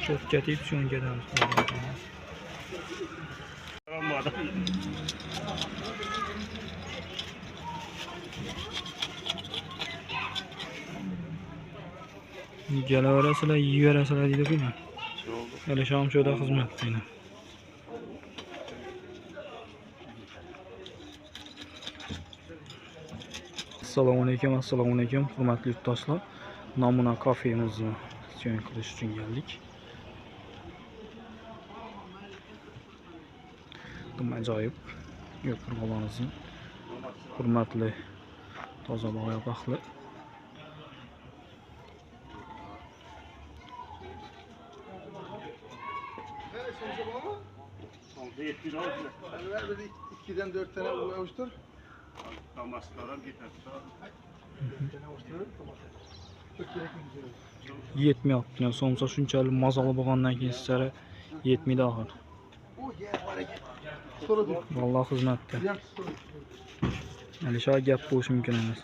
Çok ketib so'ng ketamiz. Kelaverasizlar, yeyaverasizlar deydi-ku. Hali shom sho'da xizmat qilinglar. Assalomu alaykum, hurmatli yurtdoshlar. Namuna kafemizni jo'yn qilish uchun keldik. Ajoyib yurtboshimizni hurmatli toza boya baxtli. İkiden 4 tane avuştur. Yetmayapti. Somsa shunchalik mazali bo'lgandan keyin sizlar yetmaydi axir. Vallahi xizmatda. Hali shu gap bo'lishi mumkin emas.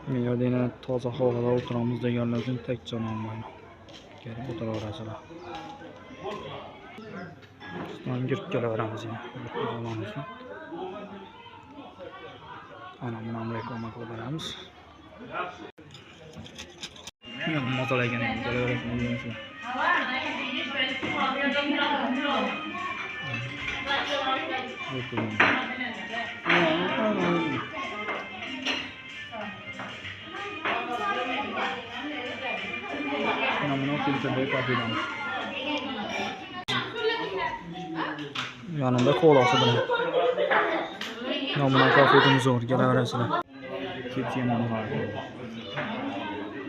Men yana toza havoda o'tiramiz deganlar uchun tek jon olmayman. Kelib o'tiraverasizlar. Sizdan girib kelaveramiz yana. Ana bundan reklama qilib beramiz. Men mazalagan kelaveramiz. Yanında kolası bilan. Namuna kafemiz zo'r, kelaverasizlar. Ketganman hozir.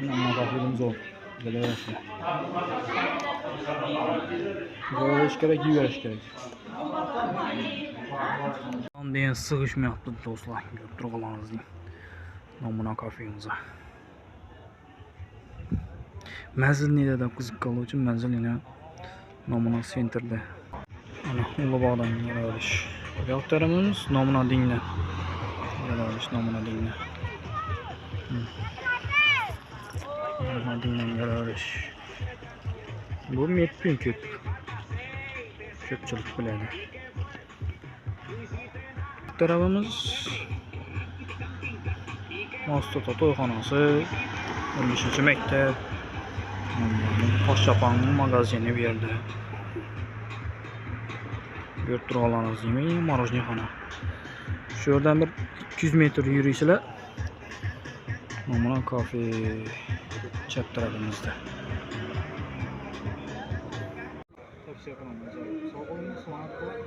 Namuna kafemiz zo'r, kelaverasizlar. Yuvarish kerak, yuvarish kerak. Ondan sig'ishmayapti do'stlar. Ko'rib turganingizdek. Namuna kafemiz. Manzil nerede qiziqqanlar uchun manzil yana Namuna Center'da. Ana Ulug'bog'dan kelaverish. Yo'qlarimiz Namuna Dingli. Kelaverish Namuna Dingli. Namuna Dingli kelaverish. Bu metpin ko'pchilik biladi. Tarafimiz Mostoto to'yxonasi, 13-maktab. Toshchapan magazini bu yerda. Ko'rib turganingizdek, morojniy Shu yerdan bir 200 metr yuraysizlar. Namuna kafe chap tarafimizda. Tavsiya qilaman. Sog' bo'ling, salomat bo'ling.